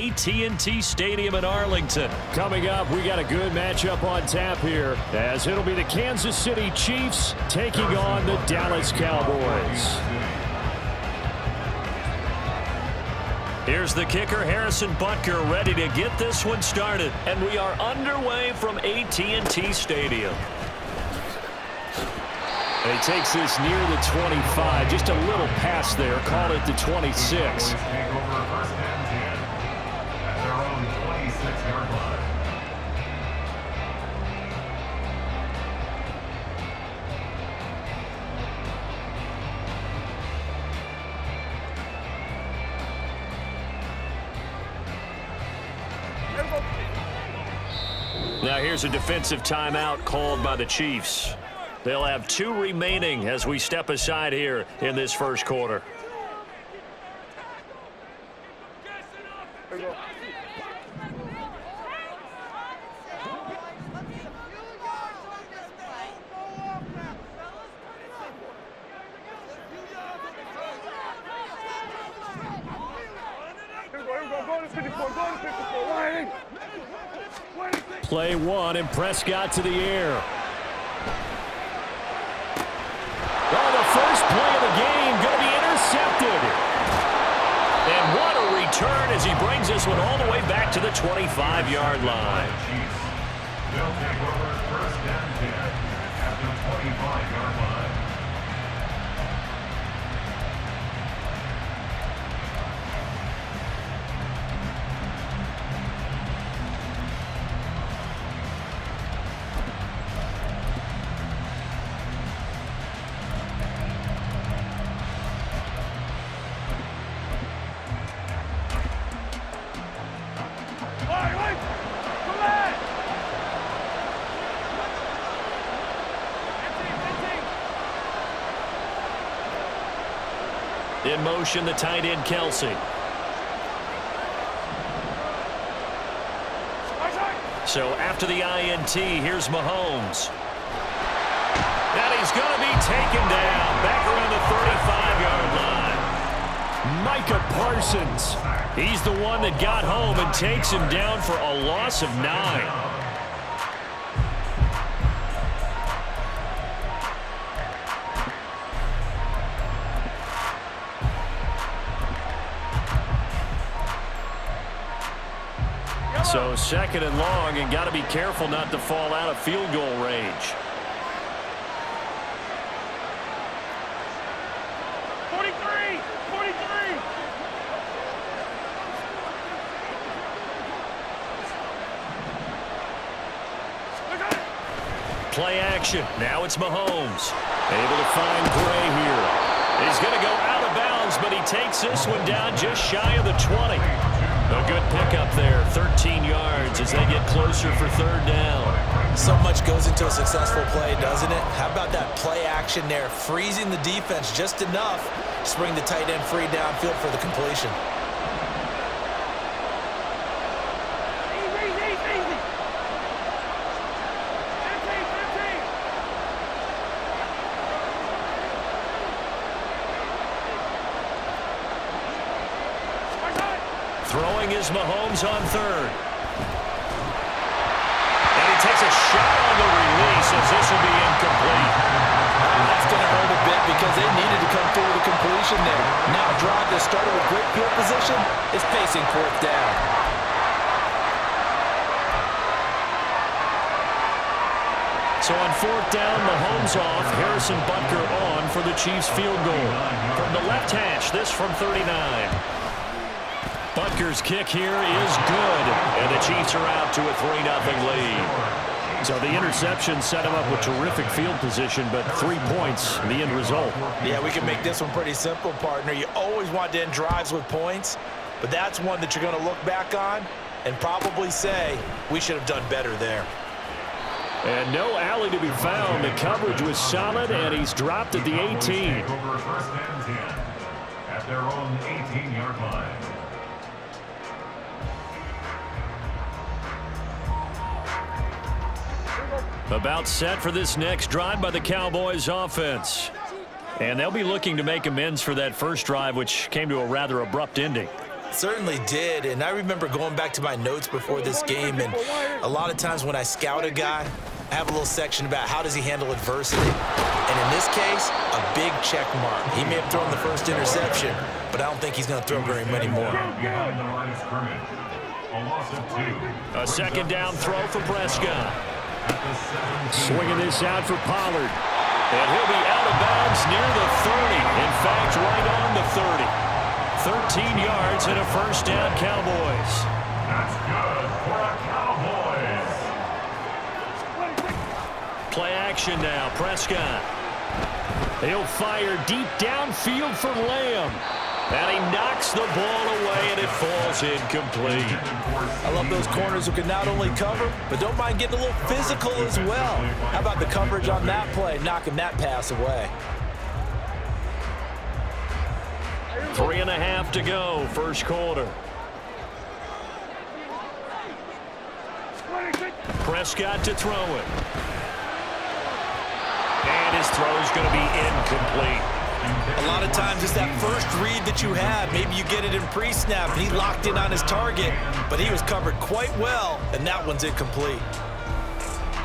AT&T Stadium in Arlington. Coming up, we got a good matchup on tap here, as it'll be the Kansas City Chiefs taking on the Dallas Cowboys. Here's the kicker, Harrison Butker, ready to get this one started. And we are underway from AT&T Stadium. And he takes this near the 25, just a little past there, call it the 26. Now here's a defensive timeout called by the Chiefs. They'll have 2 remaining as we step aside here in this first quarter. Play 1, and Prescott to the air. Oh, the first play of the game going to be intercepted. And what a return as he brings this one all the way back to the 25-yard line. They'll take over first and 10 at the 25-yard line. In motion, the tight end, Kelsey. So after the INT, here's Mahomes. And he's going to be taken down back around the 35-yard line. Micah Parsons. He's the one that got home and takes him down for a loss of 9. So second and long, and got to be careful not to fall out of field goal range. 43! Play action. Now it's Mahomes. Able to find Gray here. He's going to go out of bounds, but he takes this one down just shy of the 20. A good pickup there, 13 yards as they get closer for third down. So much goes into a successful play, doesn't it? How about that play action there, freezing the defense just enough to bring the tight end free downfield for the completion. Throwing is Mahomes on third. And he takes a shot on the release as this will be incomplete. That's going to hurt a bit because they needed to come through with a completion there. Now a drive that started with great field position is facing fourth down. So on fourth down, Mahomes off, Harrison Butker on for the Chiefs field goal. From the left hash, this from 39. Butker's kick here is good, and the Chiefs are out to a 3-0 lead. So the interception set him up with terrific field position, but 3 points, the end result. Yeah, we can make this one pretty simple, partner. You always want to end drives with points, but that's one that you're going to look back on and probably say, we should have done better there. And no alley to be found. The coverage was solid, and he's dropped at the 18. Over first and 10 at their own 18-yard line. About set for this next drive by the Cowboys offense. And they'll be looking to make amends for that first drive, which came to a rather abrupt ending. Certainly did, and I remember going back to my notes before this game, and a lot of times when I scout a guy, I have a little section about how does he handle adversity. And in this case, a big check mark. He may have thrown the first interception, but I don't think he's going to throw very many more. Behind the line of scrimmage, a loss of 2. A second down throw for Prescott. Swinging this out for Pollard. And he'll be out of bounds near the 30. In fact, right on the 30. 13 yards and a first down, Cowboys. That's good for the Cowboys. Play action now, Prescott. He'll fire deep downfield for Lamb. And he knocks the ball away, and it falls incomplete. I love those corners who can not only cover, but don't mind getting a little physical as well. How about the coverage on that play, knocking that pass away? 3.5 to go, first quarter. Prescott to throw it. And his throw's going to be incomplete. A lot of times it's that first read that you have. Maybe you get it in pre-snap, and he locked in on his target, but he was covered quite well, and that one's incomplete.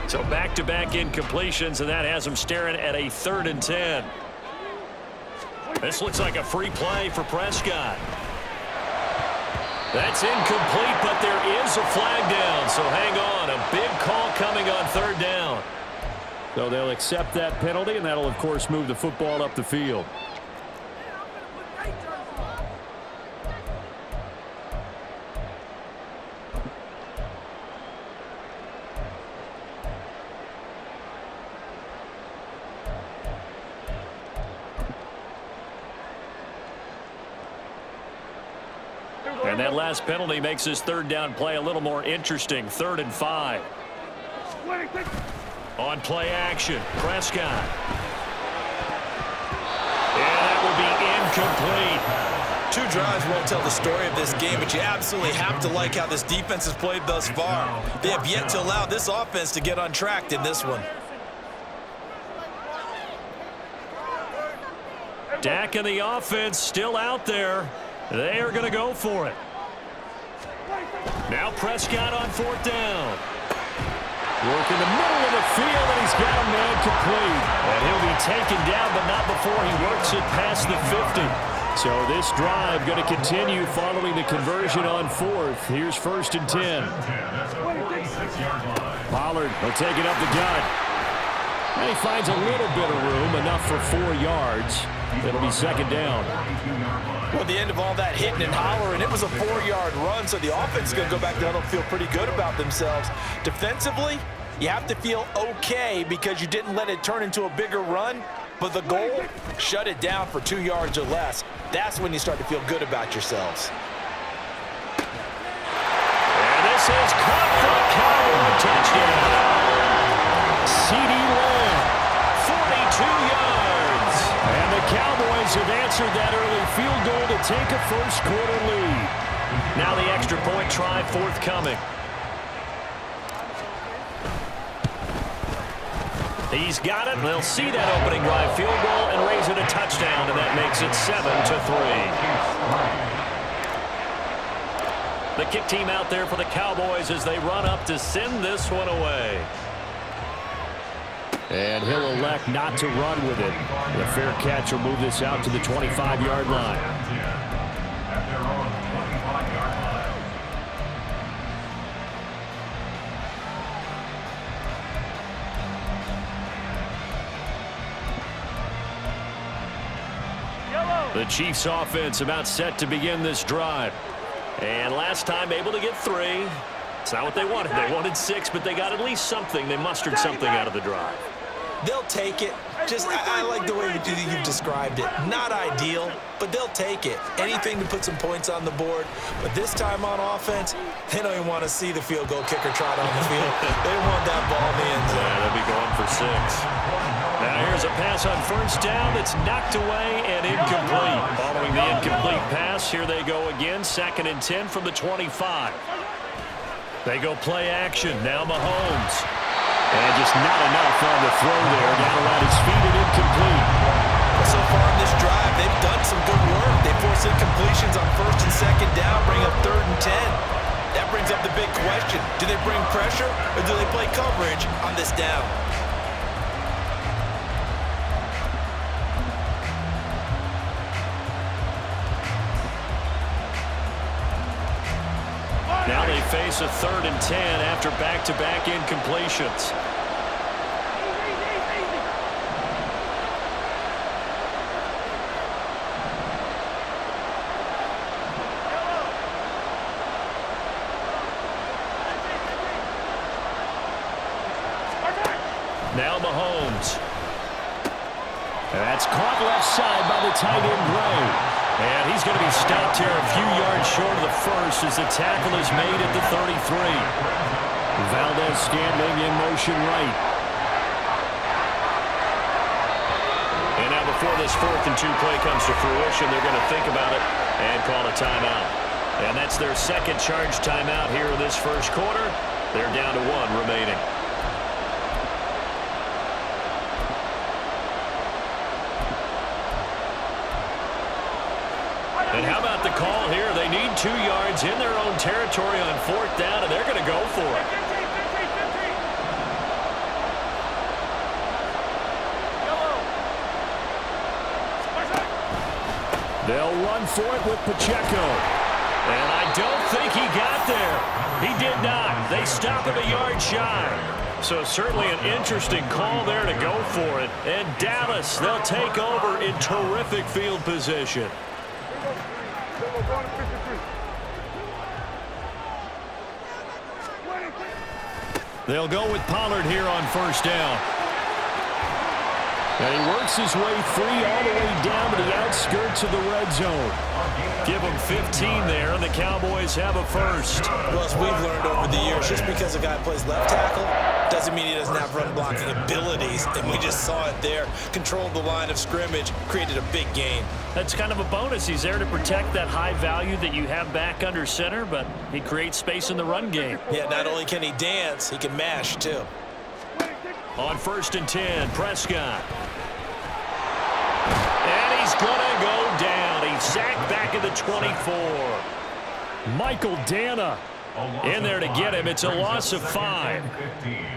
So back-to-back incompletions, and that has him staring at a 3rd and 10. This looks like a free play for Prescott. That's incomplete, but there is a flag down, so hang on. A big call coming on 3rd down. So they'll accept that penalty, and that'll, of course, move the football up the field. And that last penalty makes this 3rd down play a little more interesting. 3rd and 5. On play action, Prescott. And that will be incomplete. 2 drives won't tell the story of this game, but you absolutely have to like how this defense has played thus far. They have yet to allow this offense to get untracked in this one. Dak and the offense still out there. They are going to go for it. Now Prescott on 4th down. Work in the middle of the field, and he's got a man complete. And he'll be taken down, but not before he works it past the 50. So this drive going to continue following the conversion on 4th. Here's 1st and 10. Pollard will take it up the gut. And he finds a little bit of room, enough for 4 yards. It'll be 2nd down. Well, at the end of all that hitting and hollering, it was a 4-yard run, so the offense is going to go back down and feel pretty good about themselves. Defensively, you have to feel okay because you didn't let it turn into a bigger run, but the goal, shut it down for 2 yards or less. That's when you start to feel good about yourselves. And this is caught for a Cowboy touchdown. CeeDee Lamb, 42 yards. And the Cowboys have answered that early field goal to take a first-quarter lead. Now the extra point try forthcoming. He's got it. They'll see that opening drive field goal and raise it a touchdown, and that makes it 7-3. The kick team out there for the Cowboys as they run up to send this one away. And he'll elect not to run with it. The fair catch will move this out to the 25-yard line. At their own 25-yard line. The Chiefs offense about set to begin this drive. And last time able to get 3. It's not what they wanted. They wanted 6, but they got at least something. They mustered something out of the drive. They'll take it. I like the way you've described it. Not ideal, but they'll take it. Anything to put some points on the board. But this time on offense, they don't even want to see the field goal kicker trot on the field. They want that ball in the end zone. Yeah, they'll be going for 6. Now here's a pass on first down that's knocked away and incomplete. Following the incomplete pass, here they go again. 2nd and 10 from the 25. They go play action. Now Mahomes. And just not enough on the throw there. Down around his feet and incomplete. So far in this drive, they've done some good work. They force incompletions on first and second down, bring up 3rd and 10. That brings up the big question. Do they bring pressure or do they play coverage on this down? Now they face a 3rd and 10 after back-to-back incompletions. Now Mahomes. And that's caught left side by the tight end Gray. And he's going to be stopped here a few yards short of the first as the tackle is made at the 33. Valdez-Scantling in motion right. And now before this 4th and 2 play comes to fruition, they're going to think about it and call a timeout. And that's their second charge timeout here in this first quarter. They're down to 1 remaining. And how about the call here? They need 2 yards in their own territory on 4th down, and they're going to go for it. They'll run for it with Pacheco. And I don't think he got there. He did not. They stop him a yard shy. So certainly an interesting call there to go for it. And Dallas, they'll take over in terrific field position. They'll go with Pollard here on 1st down. And he works his way free all the way down to the outskirts of the red zone. Give them 15 there, and the Cowboys have a first. Well, as we've learned over the years, just because a guy plays left tackle doesn't mean he doesn't have run blocking abilities. And we just saw it there. Controlled the line of scrimmage, created a big gain. That's kind of a bonus. He's there to protect that high value that you have back under center, but he creates space in the run game. Yeah, not only can he dance, he can mash too. On 1st and 10, Prescott. And he's going to go down. He's sacked back at the 24. Michael Dana in there to get him. It's a loss of 5.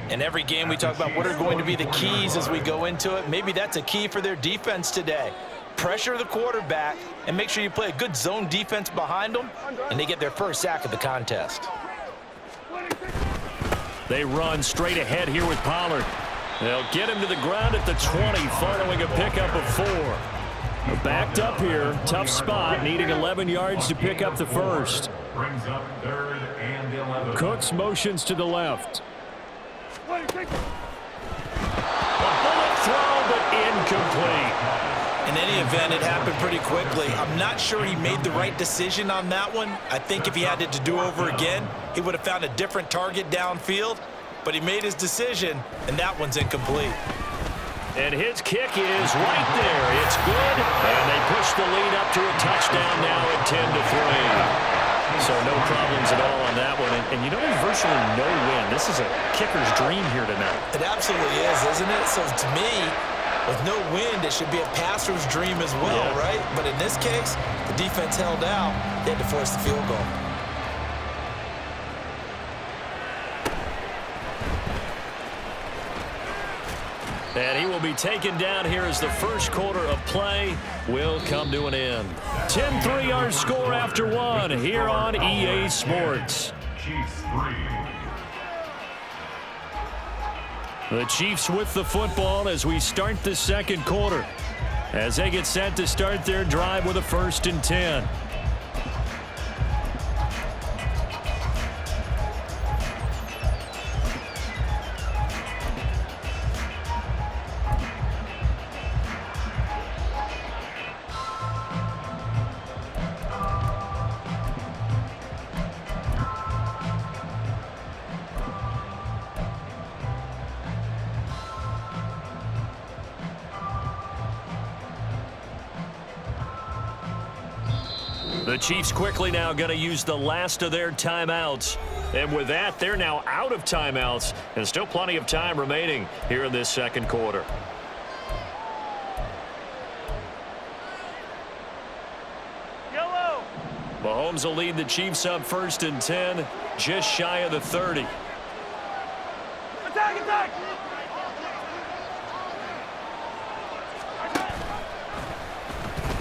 In every game we talk about what are going to be the keys as we go into it. Maybe that's a key for their defense today. Pressure the quarterback and make sure you play a good zone defense behind them, and they get their first sack of the contest. They run straight ahead here with Pollard. They'll get him to the ground at the 20 following a pickup of 4. They're backed up here. Tough spot, needing 11 yards to pick up the first. Brings up 3rd and 11. Cooks motions to the left. A bullet throw, but incomplete. In any event, it happened pretty quickly. I'm not sure he made the right decision on that one. I think if he had it to do over again, he would have found a different target downfield. But he made his decision, and that one's incomplete. And his kick is right there. It's good, and they push the lead up to a touchdown now at 10-3. So no problems at all on that one. And you know, there's virtually no win. This is a kicker's dream here tonight. It absolutely is, isn't it? So to me, with no wind, it should be a passer's dream as well, right? But in this case, the defense held out. They had to force the field goal. And he will be taken down here as the first quarter of play will come to an end. 10-3 our score after 1 here on EA Sports. Chiefs 3. The Chiefs with the football as we start the second quarter, as they get set to start their drive with a 1st and 10. The Chiefs quickly now going to use the last of their timeouts. And with that, they're now out of timeouts. And still plenty of time remaining here in this second quarter. Mahomes will lead the Chiefs up 1st and 10, just shy of the 30. Attack, attack!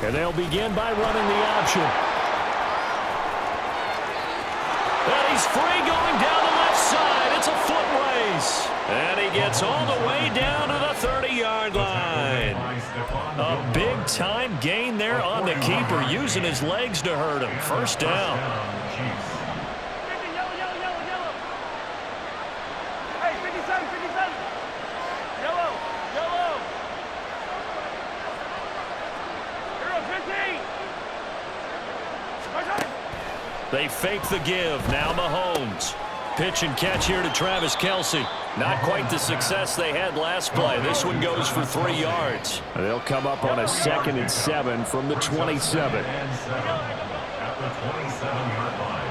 And they'll begin by running the option. And he's free going down the left side. It's a foot race. And he gets all the way down to the 30-yard line. A big-time gain there on the keeper, using his legs to hurt him. First down. Yellow, yellow, yellow, yellow. Hey, 57, 57. Yellow, yellow. Hero 15. They fake the give. Now Mahomes. Pitch and catch here to Travis Kelce. Not quite the success they had last play. This one goes for 3 yards. They'll come up on a 2nd and 7 from the 27. At the 27-yard line.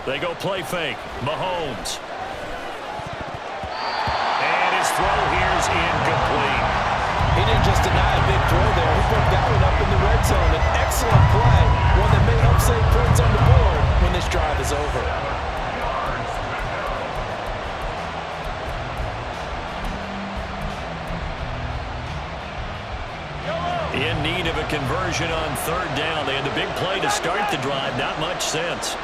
They go play fake. Mahomes. And his throw here is incomplete. He didn't just deny a big throw there. He put that one up in the red zone. An excellent play. One that may help save points on the board when this drive is over. In need of a conversion on 3rd down. They had the big play to start the drive. Not much sense.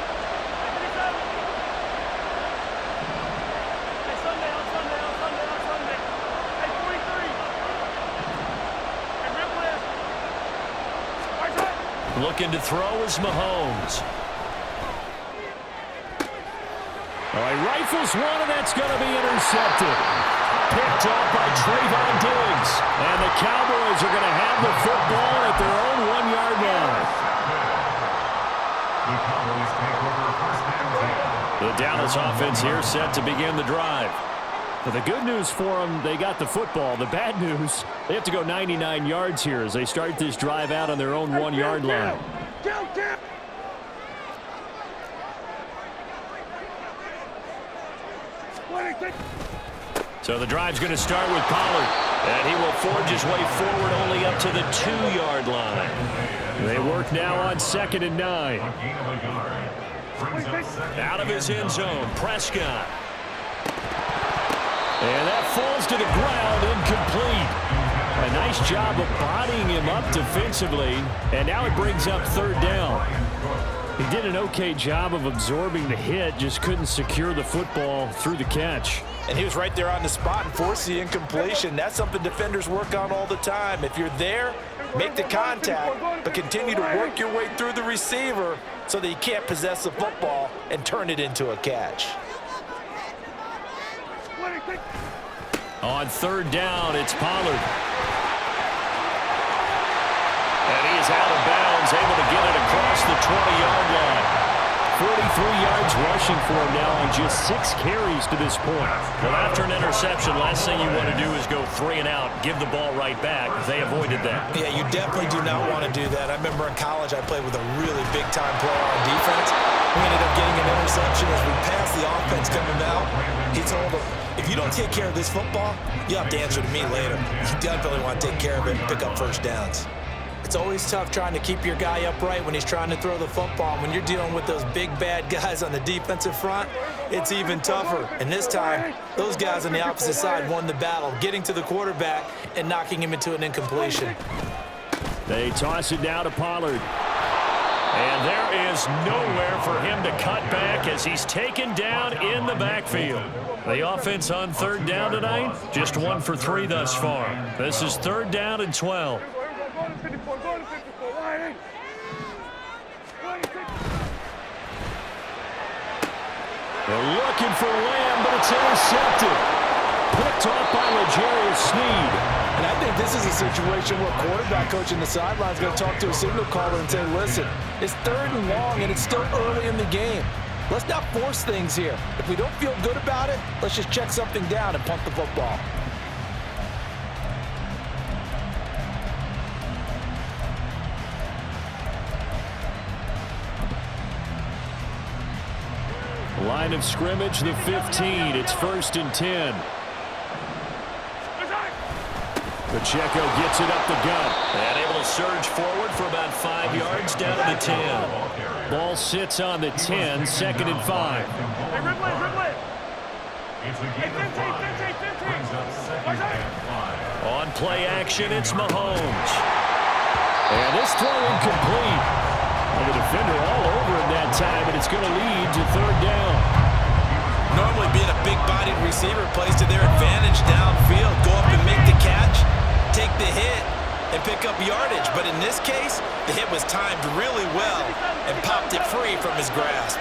Looking to throw is Mahomes. Oh, he rifles one, and that's going to be intercepted. Picked off by Trayvon Diggs. And the Cowboys are going to have the football at their own 1-yard line. The Cowboys take over 1st and 10. The Dallas offense here set to begin the drive. But the good news for them, they got the football. The bad news, they have to go 99 yards here as they start this drive out on their own 1-yard line. So the drive's going to start with Pollard. And he will forge his way forward only up to the 2-yard line. They work now on 2nd and 9. Out of his end zone, Prescott. And that falls to the ground, incomplete. A nice job of bodying him up defensively. And now it brings up 3rd down. He did an okay job of absorbing the hit, just couldn't secure the football through the catch. And he was right there on the spot and forced the incompletion. That's something defenders work on all the time. If you're there, make the contact, but continue to work your way through the receiver so that you can't possess the football and turn it into a catch. On 3rd down, it's Pollard. And he is out of bounds, able to get it across the 20-yard line. 43 yards rushing for him now on just 6 carries to this point. Well, after an interception, last thing you want to do is go 3 and out, give the ball right back. They avoided that. Yeah, you definitely do not want to do that. I remember in college I played with a really big-time player on defense. We ended up getting an interception as we passed the offense coming out. He told him, if you don't take care of this football, you'll have to answer to me later. You definitely want to take care of it and pick up 1st downs. It's always tough trying to keep your guy upright when he's trying to throw the football. When you're dealing with those big, bad guys on the defensive front, it's even tougher. And this time, those guys on the opposite side won the battle, getting to the quarterback and knocking him into an incompletion. They toss it down to Pollard. And there is nowhere for him to cut back as he's taken down in the backfield. The offense on 3rd down tonight, just 1 for 3 thus far. This is 3rd down and 12. They're looking for Lamb, but it's intercepted. Picked off by L'Jarius Sneed. And I think this is a situation where quarterback coach in the sideline is going to talk to a signal caller and say, listen, it's 3rd and long, and it's still early in the game. Let's not force things here. If we don't feel good about it, let's just check something down and punt the football. Line of scrimmage, the 15. It's 1st and 10. Pacheco gets it up the gut. And able to surge forward for about 5 yards down to the 10. Ball sits on the 10, 2nd and 5. Hey, Ripley, Ripley. It's a gain of 5. Brings up 2nd and 5. On play action, it's Mahomes. And this throw incomplete. And the defender all over him that time, and it's going to lead to 3rd down. Normally being a big-bodied receiver plays to their advantage downfield. Go up and make the catch, take the hit, and pick up yardage. But in this case, the hit was timed really well and popped it free from his grasp.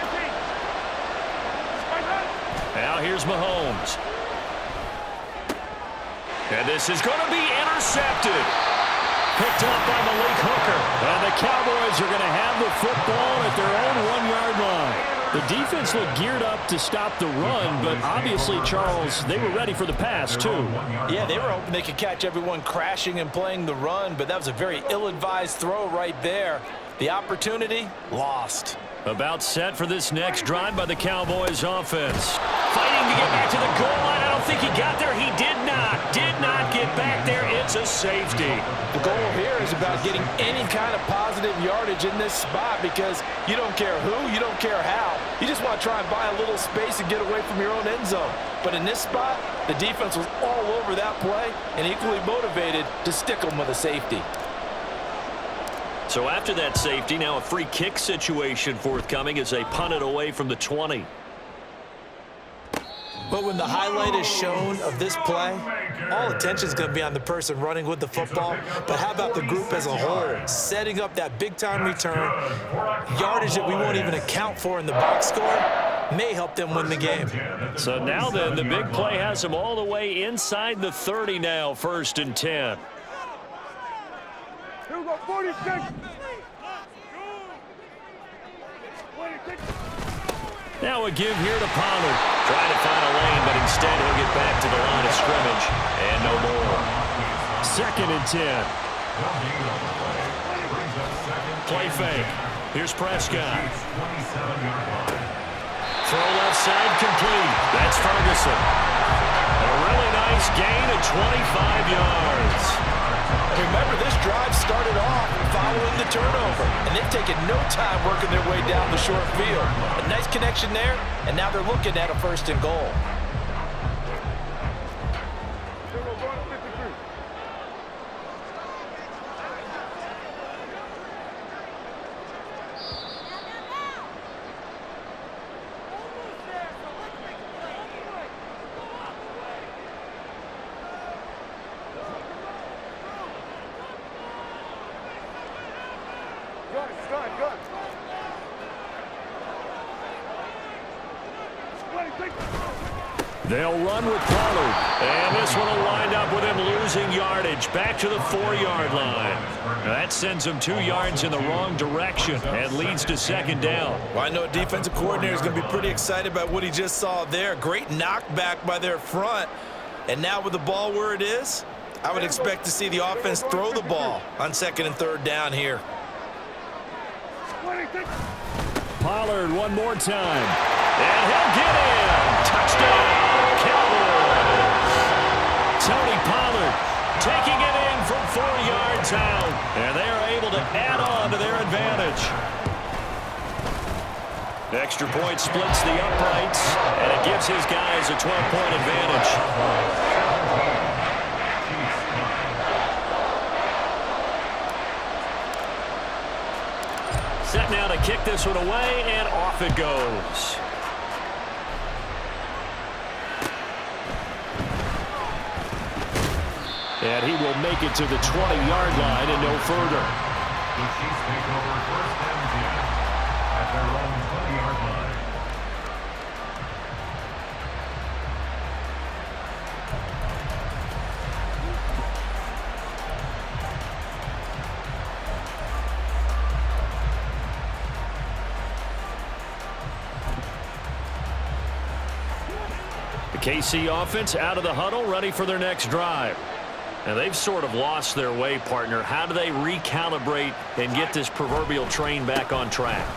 Now here's Mahomes. And this is going to be intercepted. Picked up by Malik Hooker. And the Cowboys are going to have the football at their own 1-yard line. The defense looked geared up to stop the run, but obviously, Charles, they were ready for the pass, too. Yeah, they were hoping they could catch everyone crashing and playing the run, but that was a very ill-advised throw right there. The opportunity, lost. About set for this next drive by the Cowboys offense. Fighting to get back to the goal line. I don't think he got there. He did not get back there. It's a safety. The goal here is about getting any kind of positive yardage in this spot because you don't care who, you don't care how. You just want to try and buy a little space and get away from your own end zone. But in this spot, the defense was all over that play and equally motivated to stick them with a safety. So after that safety, now a free kick situation forthcoming as they punt it away from the 20. But when the highlight is shown of this play, all attention is going to be on the person running with the football. But how about the group as a whole? Setting up that big-time return, yardage that we won't even account for in the box score, may help them win the game. So now then, the big play has them all the way inside the 30 now, 1st and 10. Here we go, 46. Now a give here to Pollard. Trying to find a lane, but instead he'll get back to the line of scrimmage. And no more. 2nd and 10. Play fake. Here's Prescott. Throw left side complete. That's Ferguson. A really nice gain of 25 yards. Remember, this drive started off following the turnover, and they've taken no time working their way down the short field. A nice connection there, and now they're looking at a 1st and goal. They'll run with Pollard. And this one will wind up with him losing yardage back to the 4-yard line. That sends him 2 yards in the wrong direction and leads to 2nd down. Well, I know a defensive coordinator is going to be pretty excited about what he just saw there. Great knockback by their front. And now with the ball where it is, I would expect to see the offense throw the ball on 2nd and 3rd down here. Pollard one more time. And he'll get in. Touchdown, Cowboys. Tony Pollard taking it in from 4 yards out. And they are able to add on to their advantage. Extra point splits the uprights, and it gives his guys a 12-point advantage. Set now to kick this one away, and off it goes. And he will make it to the 20-yard line and no further. The Chiefs take over 1st and 10 at their own 20-yard line. The KC offense out of the huddle, ready for their next drive. And they've sort of lost their way, partner. How do they recalibrate and get this proverbial train back on track?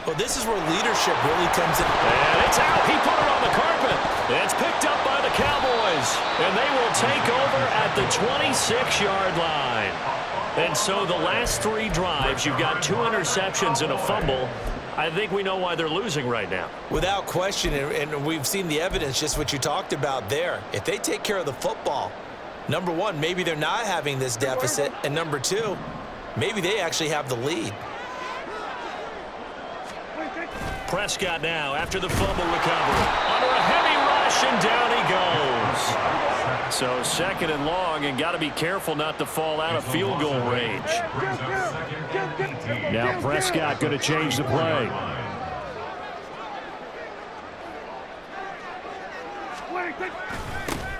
Well, this is where leadership really comes in. And it's out. He put it on the carpet. It's picked up by the Cowboys. And they will take over at the 26-yard line. And so the last 3 drives, you've got 2 interceptions and a fumble. I think we know why they're losing right now. Without question, and we've seen the evidence, just what you talked about there. If they take care of the football, number one, maybe they're not having this deficit. And number 2, maybe they actually have the lead. Prescott now after the fumble recovery. Under a heavy rush, and down he goes. So 2nd and long, and got to be careful not to fall out of field goal range. Now Prescott going to change the play.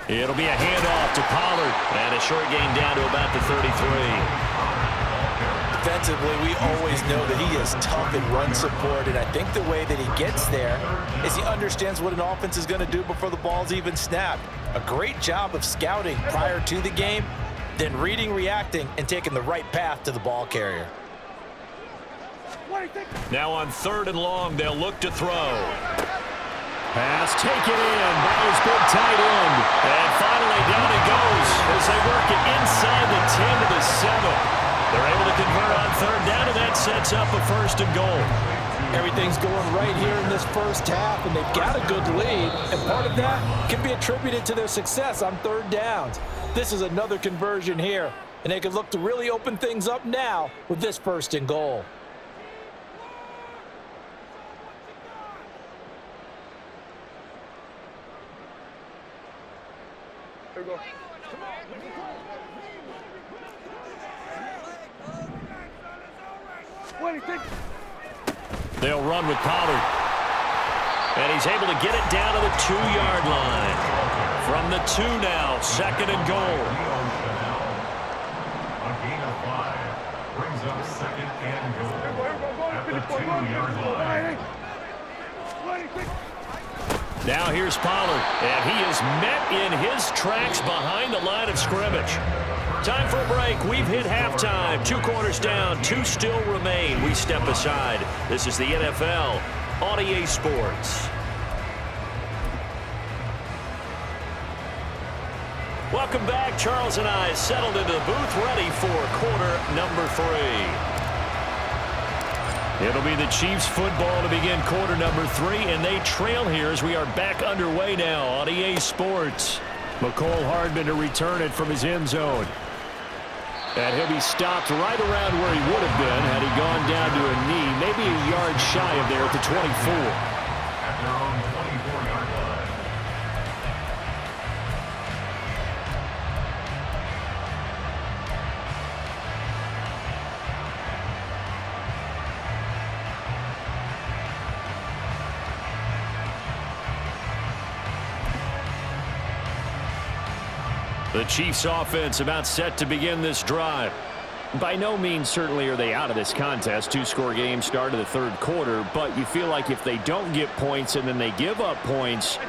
It'll be a handoff to Pollard. And a short gain down to about the 33. Defensively, we always know that he is tough in run support, and I think the way that he gets there is he understands what an offense is going to do before the ball's even snapped. A great job of scouting prior to the game, then reading, reacting, and taking the right path to the ball carrier. Now on 3rd and long, they'll look to throw. Pass taken in by his big tight end. And finally down it goes as they work it inside the 10 to the 7. They're able to convert on 3rd down, and that sets up a 1st and goal. Everything's going right here in this first half, and they've got a good lead. And part of that can be attributed to their success on 3rd downs. This is another conversion here, and they can look to really open things up now with this 1st and goal. Here we go. They'll run with Pollard. And he's able to get it down to the 2-yard line. From the 2 now, 2nd and goal. A gain of 5 brings up 2nd and goal at the 2-yard line. Now here's Pollard, and he is met in his tracks behind the line of scrimmage. Time for a break. We've hit halftime. 2 quarters down, 2 still remain. We step aside. This is the NFL on EA Sports. Welcome back. Charles and I settled into the booth, ready for quarter number 3. It'll be the Chiefs football to begin quarter number 3, and they trail here as we are back underway now on EA Sports. McCole Hardman to return it from his end zone. And he'll be stopped right around where he would have been had he gone down to a knee, maybe a yard shy of there at the 24. At their own 24-yard line. The Chiefs offense about set to begin this drive. By no means certainly are they out of this contest. 2-score game start of the 3rd quarter, but you feel like if they don't get points and then they give up points,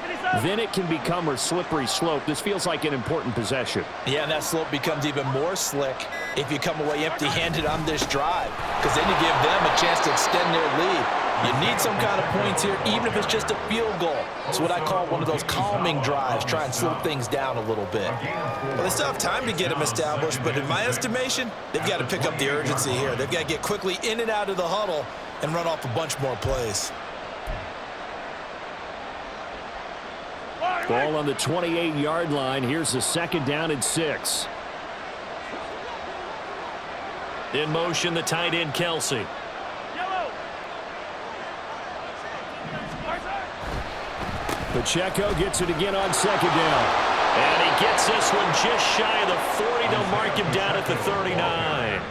then it can become a slippery slope. This feels like an important possession. Yeah, and that slope becomes even more slick if you come away empty-handed on this drive, because then you give them a chance to extend their lead. You need some kind of points here, even if it's just a field goal. It's what I call one of those calming drives, try and slow things down a little bit. Well, they still have time to get them established, but in my estimation, they've got to pick up the urgency here. They've got to get quickly in and out of the huddle and run off a bunch more plays. Ball on the 28-yard line. Here's the 2nd down and 6. In motion, the tight end, Kelsey. Pacheco gets it again on 2nd down. And he gets this one just shy of the 40. They'll mark him down at the 39.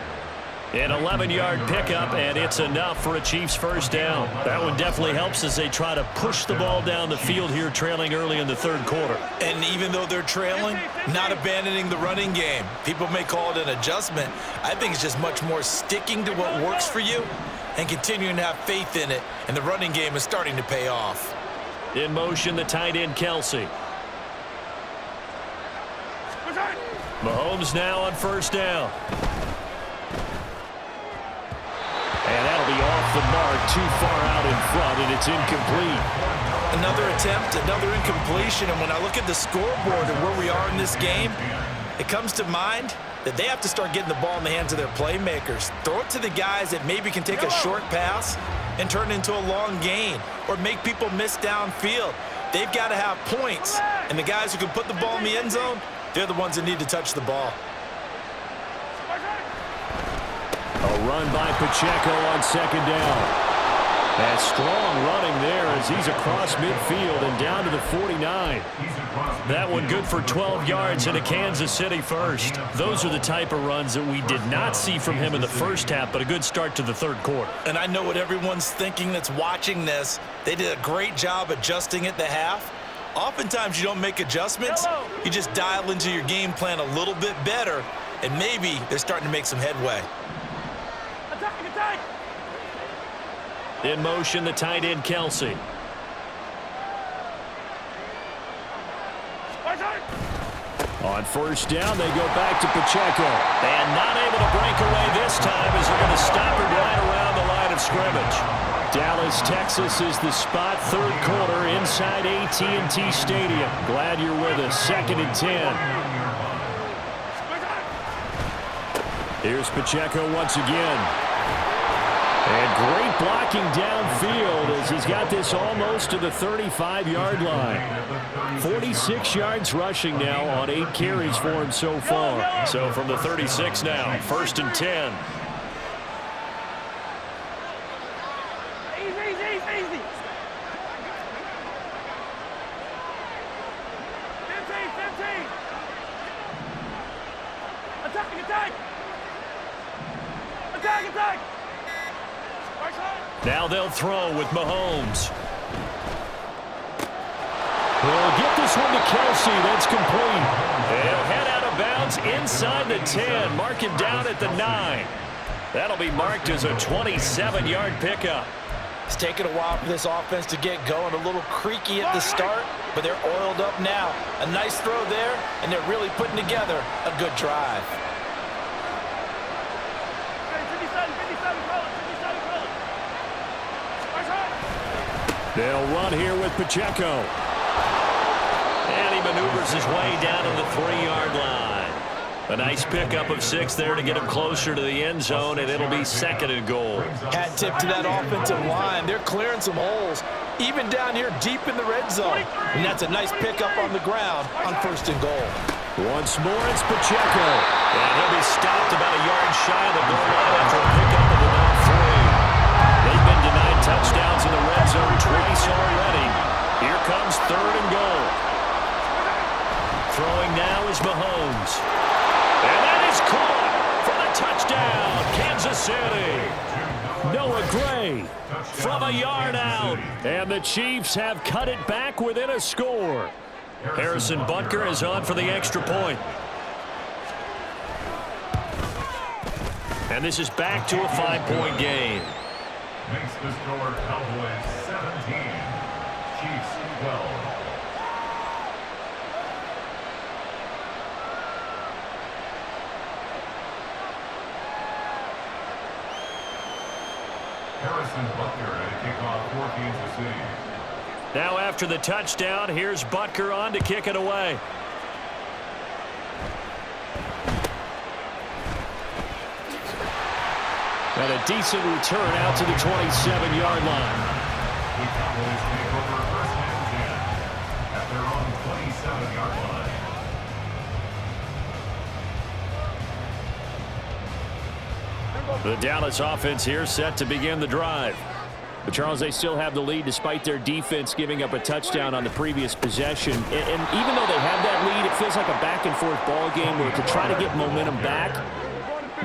An 11-yard pickup, and it's enough for a Chiefs 1st down. That one definitely helps as they try to push the ball down the field here, trailing early in the 3rd quarter. And even though they're trailing, not abandoning the running game. People may call it an adjustment. I think it's just much more sticking to what works for you and continuing to have faith in it, and the running game is starting to pay off. In motion, the tight end, Kelsey. Mahomes now on 1st down. And that'll be off the mark, too far out in front, and it's incomplete. Another attempt, another incompletion, and when I look at the scoreboard and where we are in this game, it comes to mind that they have to start getting the ball in the hands of their playmakers. Throw it to the guys that maybe can take a short pass and turn it into a long gain or make people miss downfield. They've got to have points, and the guys who can put the ball in the end zone, they're the ones that need to touch the ball. A run by Pacheco on second down. And strong running there as he's across midfield and down to the 49. That one good for 12 yards and a Kansas City first. Those are the type of runs that we did not see from him in the first half, but a good start to the third quarter. And I know what everyone's thinking that's watching this. They did a great job adjusting at the half. Oftentimes you don't make adjustments. You just dial into your game plan a little bit better, and maybe they're starting to make some headway. Attack! In motion, the tight end, Kelsey. On first down, they go back to Pacheco. And not able to break away this time as they're going to stop it right around the line of scrimmage. Dallas, Texas is the spot, third quarter inside AT&T Stadium. Glad you're with us. 2nd and 10. Here's Pacheco once again. And great blocking downfield as he's got this almost to the 35-yard line. 46 yards rushing now on 8 carries for him so far. So from the 36 now, 1st and 10. Easy. 15. Attack! Now they'll throw with Mahomes. He'll get this one to Kelsey. That's complete. He'll head out of bounds inside the 10. Mark him down at the 9. That'll be marked as a 27-yard pickup. It's taken a while for this offense to get going. A little creaky at the start, but they're oiled up now. A nice throw there, and they're really putting together a good drive. 57. They'll run here with Pacheco. And he maneuvers his way down to the 3-yard line. A nice pickup of 6 there to get him closer to the end zone, and it'll be 2nd and goal. Hat tip to that offensive line. They're clearing some holes, even down here deep in the red zone. And that's a nice pickup on the ground on 1st and goal. Once more, it's Pacheco. And he'll be stopped about a yard shy of the goal line after a pickup of about 3. They've been denied touchdowns in the red zone twice already. Here comes 3rd and goal. Throwing now is Mahomes. And that is caught for the touchdown, Kansas City. Noah Gray from a yard out. And the Chiefs have cut it back within a score. Harrison Butker is on for the extra point. And this is back to a 5-point game. Makes the score Cowboys 17, Chiefs 12. Harrison Butker at kickoff for Kansas City. Now after the touchdown, here's Butker on to kick it away. And a decent return out to the 27-yard line. The Cowboys take over 1st and 10 at their own 27-yard line. The Dallas offense here set to begin the drive. But, Charles, they still have the lead despite their defense giving up a touchdown on the previous possession. And even though they have that lead, it feels like a back-and-forth ball game where to try to get momentum back,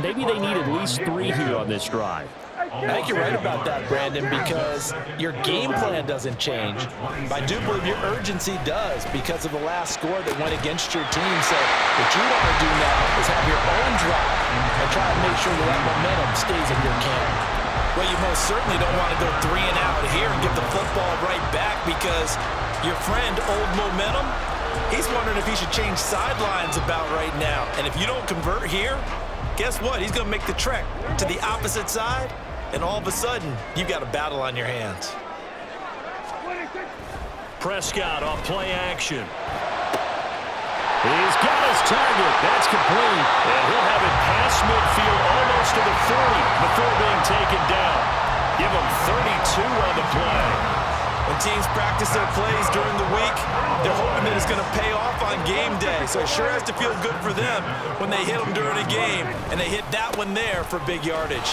maybe they need at least 3 here on this drive. I think you're right about that, Brandon, because your game plan doesn't change. But I do believe your urgency does because of the last score that went against your team. So what you want to do now is have your own drive and try to make sure that momentum stays in your camp. Well, you most certainly don't want to go 3 and out here and give the football right back because your friend, Old Momentum, he's wondering if he should change sidelines about right now. And if you don't convert here, guess what? He's going to make the trek to the opposite side and all of a sudden, you've got a battle on your hands. Prescott on play action. He's got his target. That's complete. And he'll have it past midfield almost to the 40 before being taken down. Give him 32 on the play. When teams practice their plays during the week, they're hoping that it's going to pay off on game day. So it sure has to feel good for them when they hit them during a game, and they hit that one there for big yardage.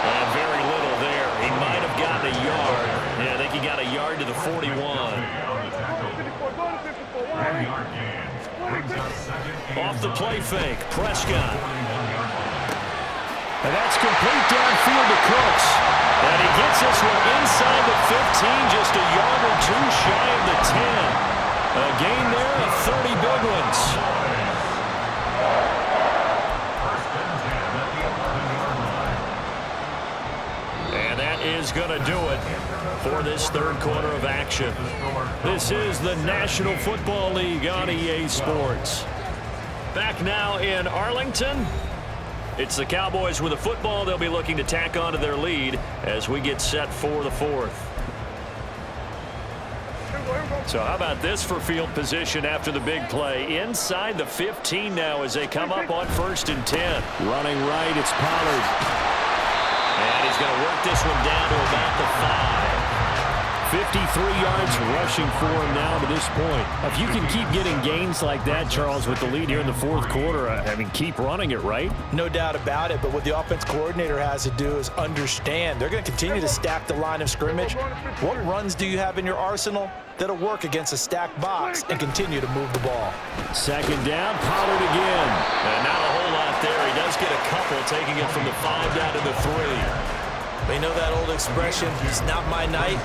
And very little there. He might have gotten a yard. Yeah, I think he got a yard to the 41. Off the play fake, Prescott. And that's complete downfield to Cooks. And he gets this one inside the 15, just a yard or two shy of the 10. A gain there of 30 big ones. And that is going to do it for this third quarter of action. This is the National Football League on EA Sports. Back now in Arlington. It's the Cowboys with the football. They'll be looking to tack on to their lead as we get set for the fourth. So how about this for field position after the big play? Inside the 15 now as they come up on 1st and 10. Running right, it's Pollard. And he's going to work this one down to about the 5. 53 yards rushing for him now to this point. If you can keep getting gains like that, Charles, with the lead here in the fourth quarter, I mean, keep running it, right? No doubt about it, but what the offense coordinator has to do is understand they're going to continue to stack the line of scrimmage. What runs do you have in your arsenal that'll work against a stacked box and continue to move the ball? Second down, Pollard again. And not a whole lot there. He does get a couple, taking it from the 5 down to the 3. But you know that old expression, it's not my night?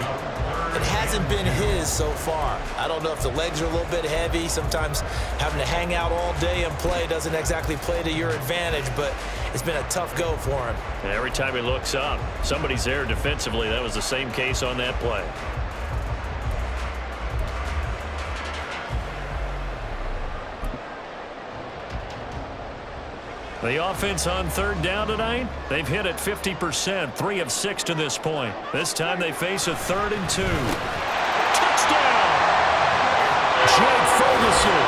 It hasn't been his so far. I don't know if the legs are a little bit heavy. Sometimes having to hang out all day and play doesn't exactly play to your advantage, but it's been a tough go for him. And every time he looks up, somebody's there defensively. That was the same case on that play. The offense on third down tonight, they've hit it 50%, 3 of 6 to this point. This time they face a 3rd and 2. Touchdown! Jake Ferguson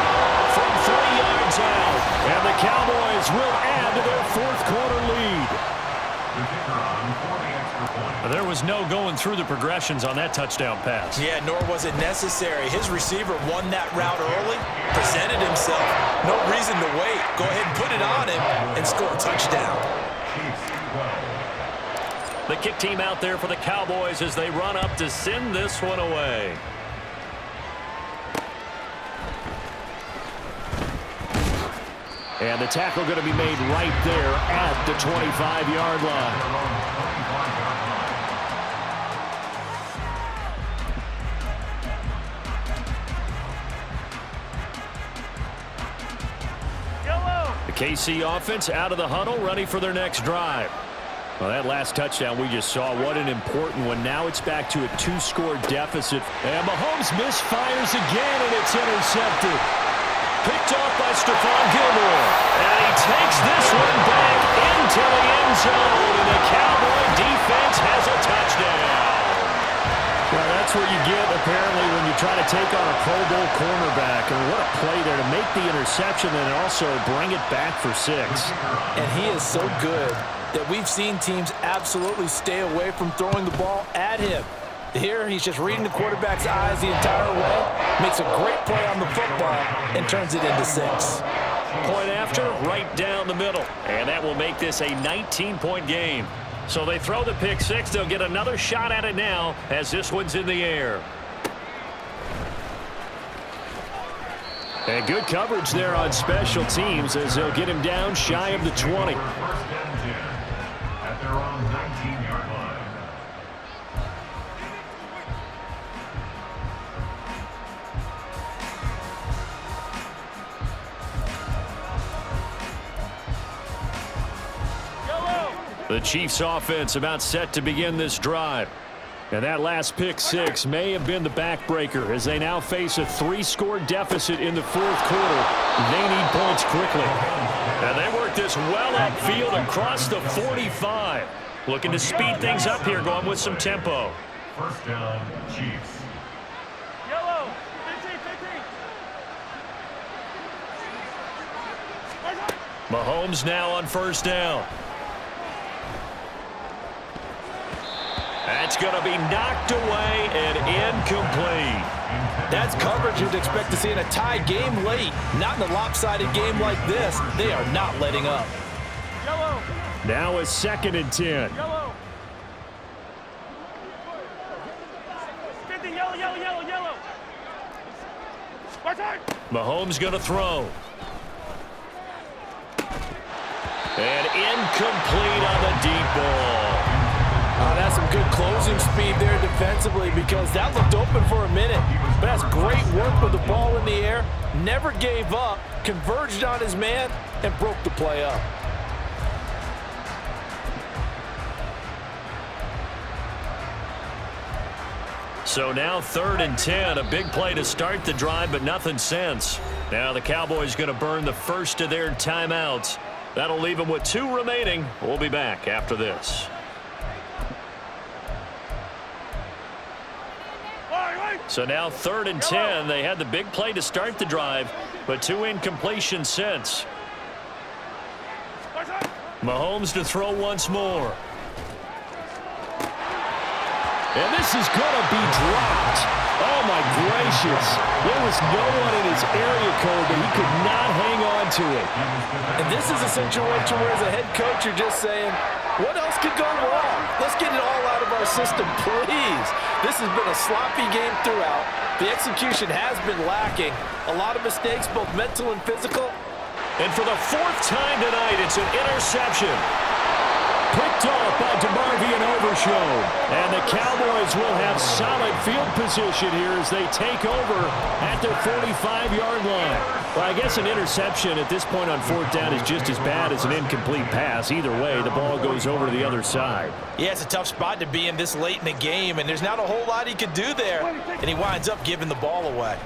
from 3 yards out. And the Cowboys will add to their fourth quarter lead. There was no going through the progressions on that touchdown pass. Yeah, nor was it necessary. His receiver won that route early, presented himself. No reason to wait. Go ahead and put it on him and score a touchdown. The kick team out there for the Cowboys as they run up to send this one away. And the tackle going to be made right there at the 25-yard line. KC offense out of the huddle, ready for their next drive. Well, that last touchdown we just saw, what an important one. Now it's back to a 2-score deficit. And Mahomes misfires again, and it's intercepted. Picked off by Stephon Gilmore. And he takes this one back into the end zone. And the Cowboy defense has a touchdown. Well, that's what you get, apparently, when you try to take on a Pro Bowl cornerback. And what a play there to make the interception and also bring it back for 6. And he is so good that we've seen teams absolutely stay away from throwing the ball at him. Here, he's just reading the quarterback's eyes the entire way, makes a great play on the football, and turns it into 6. Point after, right down the middle. And that will make this a 19-point game. So they throw the pick 6. They'll get another shot at it now as this one's in the air. And good coverage there on special teams as they'll get him down shy of the 20. At their own 19-yard line. The Chiefs offense about set to begin this drive. And that last pick 6 may have been the backbreaker as they now face a 3-score deficit in the fourth quarter. They need points quickly. And they work this well upfield across the 45. Looking to speed things up here, going with some tempo. First down, Chiefs. Yellow. 15, 15. Mahomes now on first down. That's going to be knocked away and incomplete. That's coverage you'd expect to see in a tie game late. Not in a lopsided game like this. They are not letting up. Yellow. Now a 2nd and 10. Yellow. 50, yellow, yellow, yellow, yellow. Watch out. Mahomes going to throw. And incomplete on the deep ball. That's some good closing speed there defensively because that looked open for a minute. But that's great work with the ball in the air. Never gave up, converged on his man, and broke the play up. So now 3rd and 10, a big play to start the drive, but nothing since. Now the Cowboys going to burn the first of their timeouts. That'll leave them with 2 remaining. We'll be back after this. So now 3rd and 10. They had the big play to start the drive, but 2 incompletions since. Mahomes to throw once more. And this is going to be dropped. Oh, my gracious. There was no one in his area code, but he could not hang on to it. And this is a situation where as a head coach, you're just saying, what else could go wrong? Let's get it all out of our system, please. This has been a sloppy game throughout. The execution has been lacking. A lot of mistakes, both mental and physical. And for the 4th time tonight, it's an interception. Picked off by DeMarvion Overshown. And the Cowboys will have solid field position here as they take over at their 45-yard line. Well, I guess an interception at this point on 4th down is just as bad as an incomplete pass. Either way, the ball goes over to the other side. Yeah, it's a tough spot to be in this late in the game, and there's not a whole lot he could do there. And he winds up giving the ball away.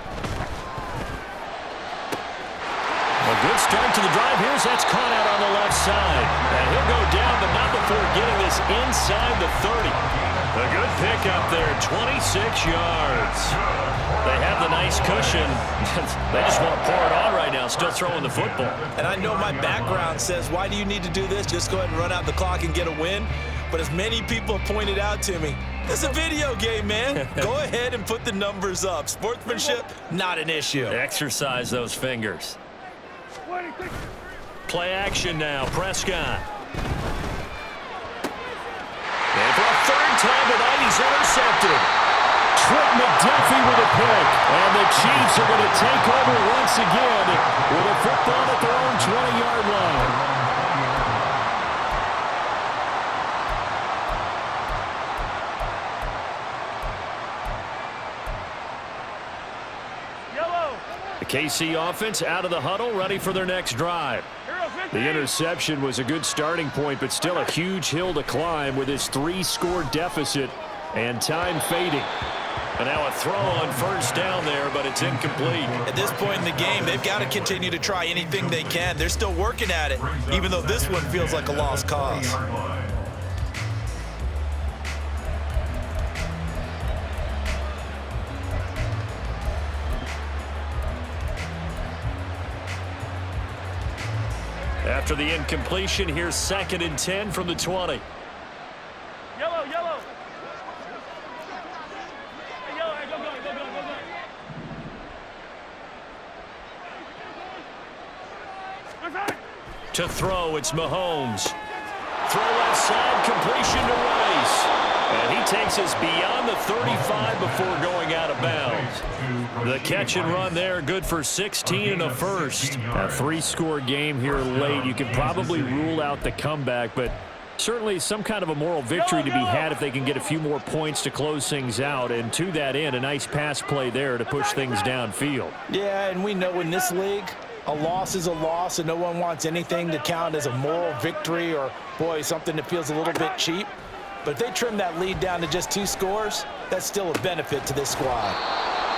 A good start to the drive. Here's that's caught out on the left side. And he'll go down, but not before getting this inside the 30. A good pickup there, 26 yards. They have the nice cushion. They just want to pour it on right now, still throwing the football. And I know my background says, why do you need to do this? Just go ahead and run out the clock and get a win. But as many people have pointed out to me, it's a video game, man. Go ahead and put the numbers up. Sportsmanship, not an issue. Exercise those fingers. Play action now, Prescott. And for a 3rd time tonight, he's intercepted. Trent McDuffie with a pick. And the Chiefs are going to take over once again with a football at their own 20-yard line. The KC offense out of the huddle, ready for their next drive. The interception was a good starting point, but still a huge hill to climb with his 3-score deficit and time fading. And now a throw on 1st down there, but it's incomplete. At this point in the game, they've got to continue to try anything they can. They're still working at it, even though this one feels like a lost cause. After the incompletion, here's 2nd and 10 from the 20. Yellow, yellow. Hey, yellow, hey, go. To throw, it's Mahomes. Throw left side, completion to Rice. And he takes us beyond the 35 before going out of bounds. The catch and run there, good for 16 and a first. A 3-score game here late. You can probably rule out the comeback, but certainly some kind of a moral victory to be had if they can get a few more points to close things out. And to that end, a nice pass play there to push things downfield. Yeah, and we know in this league, a loss is a loss, and no one wants anything to count as a moral victory or, boy, something that feels a little bit cheap. But if they trim that lead down to just 2 scores, that's still a benefit to this squad.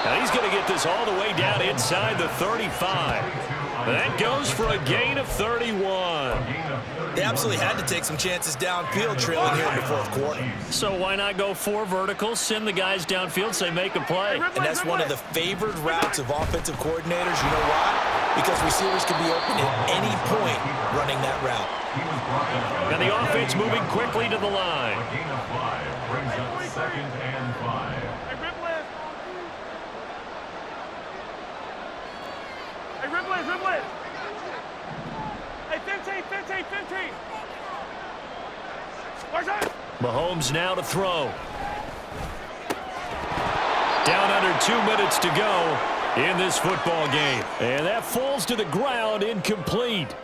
Now he's going to get this all the way down inside the 35. That goes for a gain of 31. They absolutely had to take some chances downfield trailing here in the fourth quarter. So why not go 4 verticals, send the guys downfield, say make a play? And that's one of the favored routes of offensive coordinators. You know why? Because receivers can be open at any point running that route. And the offense moving quickly to the line. A gain of 5 brings up 2nd and 5. Hey, Ripley. Hey, Ripley. Hey, 15. Watch out. Mahomes now to throw. Down under 2 minutes to go in this football game. And that falls to the ground, incomplete.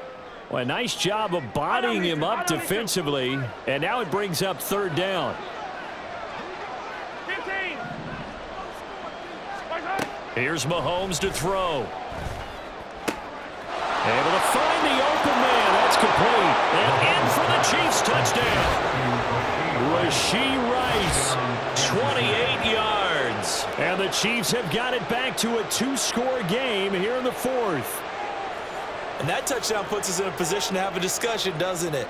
Well, a nice job of bodying him up defensively. And now it brings up 3rd down. 15. Watch out. Here's Mahomes to throw. Able to find the open man. That's complete. And in for the Chiefs touchdown. Rashee Rice, 28 yards. And the Chiefs have got it back to a 2-score game here in the 4th. And that touchdown puts us in a position to have a discussion, doesn't it?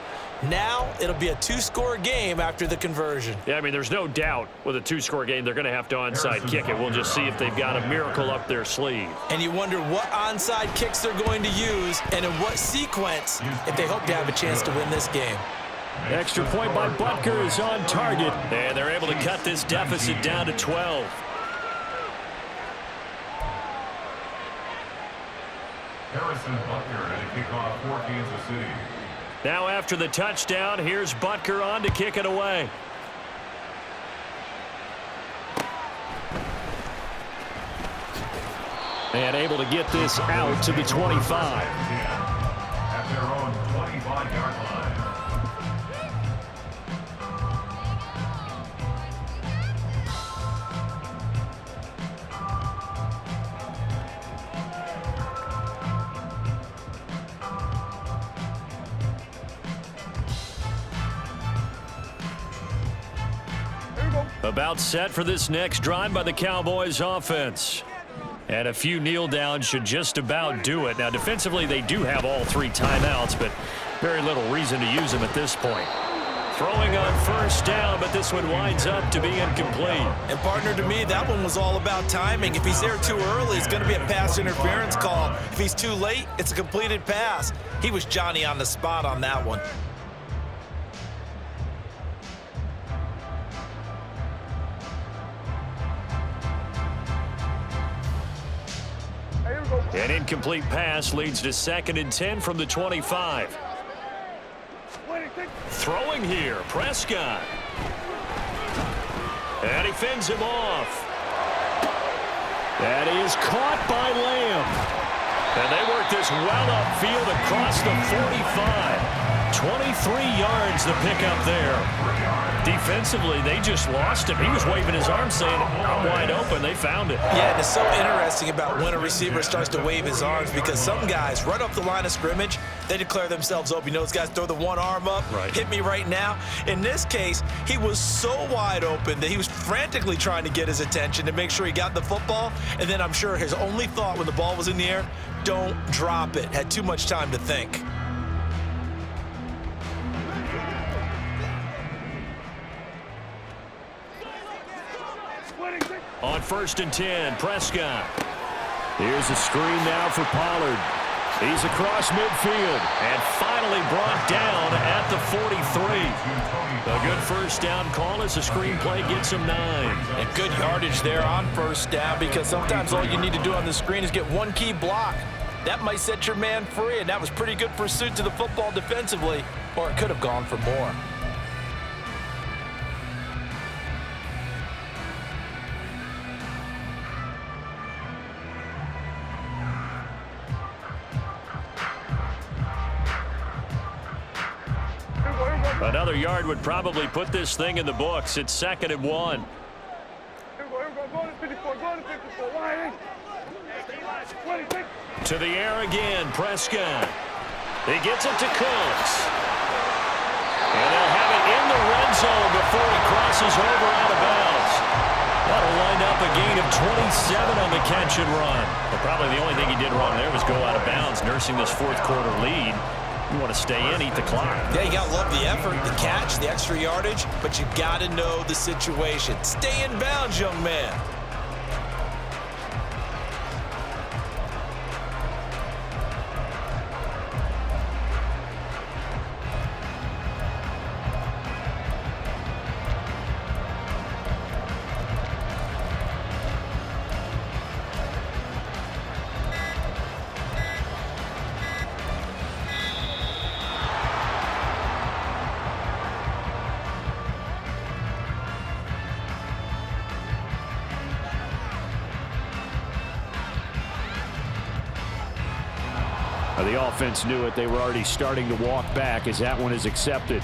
Now it'll be a 2-score game after the conversion. Yeah, I mean, there's no doubt with a 2-score game, they're going to have to onside kick it. We'll just see if they've got a miracle up their sleeve. And you wonder what onside kicks they're going to use and in what sequence if they hope to have a chance to win this game. Extra point by Butker is on target. And they're able to cut this deficit down to 12. Harrison Butker at a kickoff for Kansas City. Now after the touchdown, here's Butker on to kick it away. And able to get this out to the 25. At their own 25-yard line. About set for this next drive by the Cowboys offense. And a few kneel downs should just about do it. Now, defensively, they do have all 3 timeouts, but very little reason to use them at this point. Throwing on 1st down, but this one winds up to be incomplete. And, partner, to me, that one was all about timing. If he's there too early, it's going to be a pass interference call. If he's too late, it's a completed pass. He was Johnny on the spot on that one. An incomplete pass leads to 2nd and 10 from the 25. Throwing here, Prescott. And he fends him off. That is caught by Lamb. And they work this well upfield across the 45. 23 yards the pickup there. Defensively, they just lost him. He was waving his arms saying, I'm wide open. They found it. Yeah, and it's so interesting about when a receiver starts to wave his arms because some guys, right off the line of scrimmage, they declare themselves open. You know, those guys throw the one arm up, hit me right now. In this case, he was so wide open that he was frantically trying to get his attention to make sure he got the football. And then I'm sure his only thought when the ball was in the air, don't drop it. Had too much time to think. On 1st and 10, Prescott. Here's a screen now for Pollard. He's across midfield and finally brought down at the 43. A good 1st down call as the screen play gets him 9. And good yardage there on 1st down because sometimes all you need to do on the screen is get one key block. That might set your man free, and that was pretty good pursuit to the football defensively, or it could have gone for more. Another yard would probably put this thing in the books. It's 2nd and 1. Here we go. Go to 54. Go to 54. Wide. 26. To the air again, Prescott. He gets it to Cooks. And they'll have it in the red zone before he crosses over out of bounds. That'll wind up up a gain of 27 on the catch and run. But probably the only thing he did wrong there was go out of bounds, nursing this fourth quarter lead. You want to stay in, eat the clock. Yeah, you got to love the effort, the catch, the extra yardage, but you got to know the situation. Stay in bounds, young man. The offense knew it. They were already starting to walk back as that one is accepted.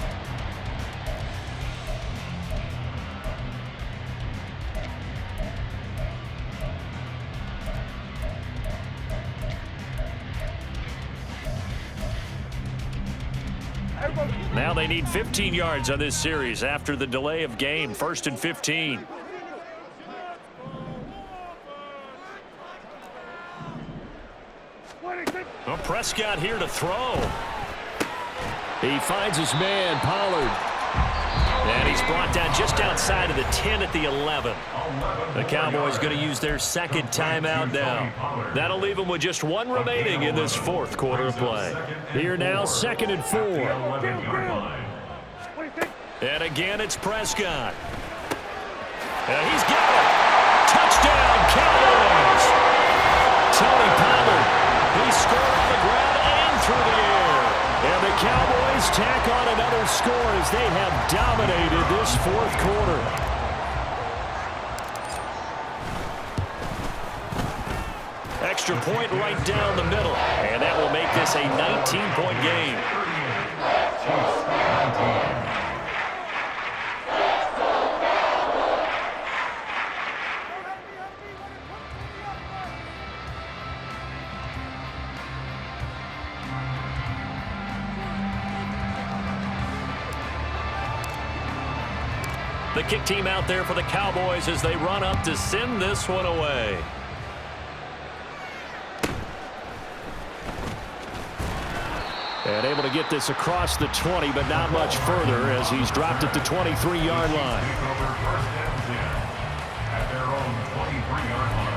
Now they need 15 yards on this series after the delay of game. 1st and 15. Well, Prescott here to throw. He finds his man, Pollard. And he's brought down just outside of the 10 at the 11. The Cowboys going to use their second timeout now. That'll leave them with just one remaining in this fourth quarter of play. Here now, 2nd and 4. And again, it's Prescott. And he's got it. Touchdown, Cowboys. Tony Pollard. He scored on the ground and through the air. And the Cowboys tack on another score as they have dominated this fourth quarter. Extra point right down the middle. And that will make this a 19-point game. The kick team out there for the Cowboys as they run up to send this one away. And able to get this across the 20, but not much further as he's dropped at the 23-yard line. At their own 23-yard line.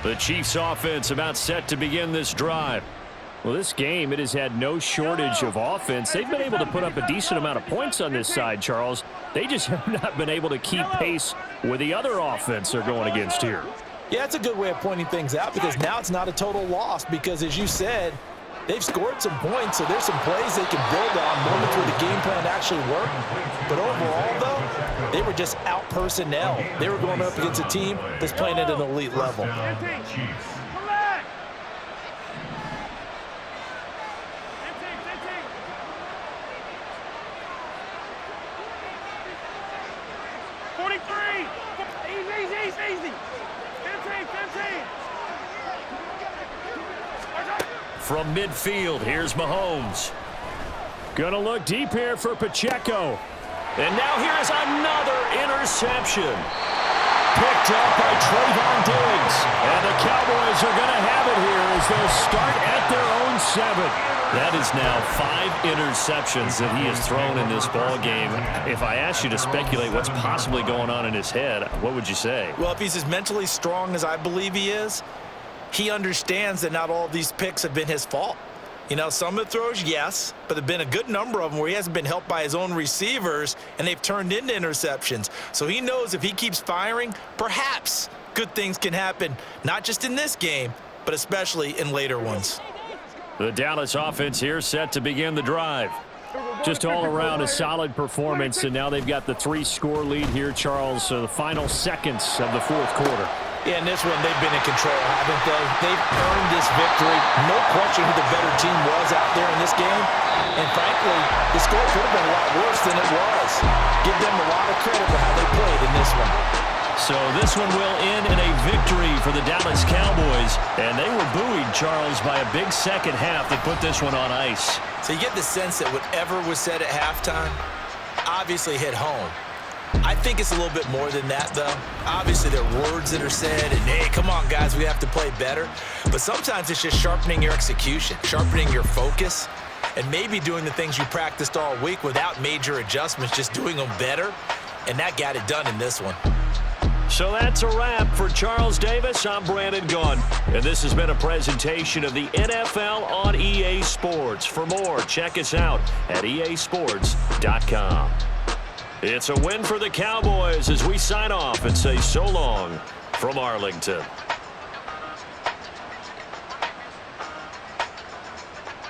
The Chiefs offense about set to begin this drive. Well, this game, it has had no shortage of offense. They've been able to put up a decent amount of points on this side, Charles. They just have not been able to keep pace with the other offense they're going against here. Yeah, it's a good way of pointing things out because now it's not a total loss because, as you said, they've scored some points, so there's some plays they can build on moments where the game plan actually worked. But overall, though, they were just out personnel. They were going up against a team that's playing at an elite level. From midfield, here's Mahomes. Gonna look deep here for Pacheco. And now here is another interception. Picked up by Trayvon Diggs. And the Cowboys are going to have it here as they'll start at their own 7. That is now 5 interceptions that he has thrown in this ball game. If I asked you to speculate what's possibly going on in his head, what would you say? Well, if he's as mentally strong as I believe he is, he understands that not all of these picks have been his fault. You know, some of the throws, yes, but there have been a good number of them where he hasn't been helped by his own receivers, and they've turned into interceptions. So he knows if he keeps firing, perhaps good things can happen, not just in this game, but especially in later ones. The Dallas offense here set to begin the drive. Just all around a solid performance, and now they've got the 3-score lead here, Charles, so the final seconds of the fourth quarter. Yeah, in this one, they've been in control, haven't they? They've earned this victory. No question who the better team was out there in this game. And frankly, the score could have been a lot worse than it was. Give them a lot of credit for how they played in this one. So this one will end in a victory for the Dallas Cowboys. And they were buoyed, Charles, by a big second half that put this one on ice. So you get the sense that whatever was said at halftime obviously hit home. I think it's a little bit more than that, though. Obviously, there are words that are said, and, hey, come on, guys, we have to play better. But sometimes it's just sharpening your execution, sharpening your focus, and maybe doing the things you practiced all week without major adjustments, just doing them better. And that got it done in this one. So that's a wrap for Charles Davis. I'm Brandon Gaughan, and this has been a presentation of the NFL on EA Sports. For more, check us out at easports.com. It's a win for the Cowboys as we sign off and say so long from Arlington.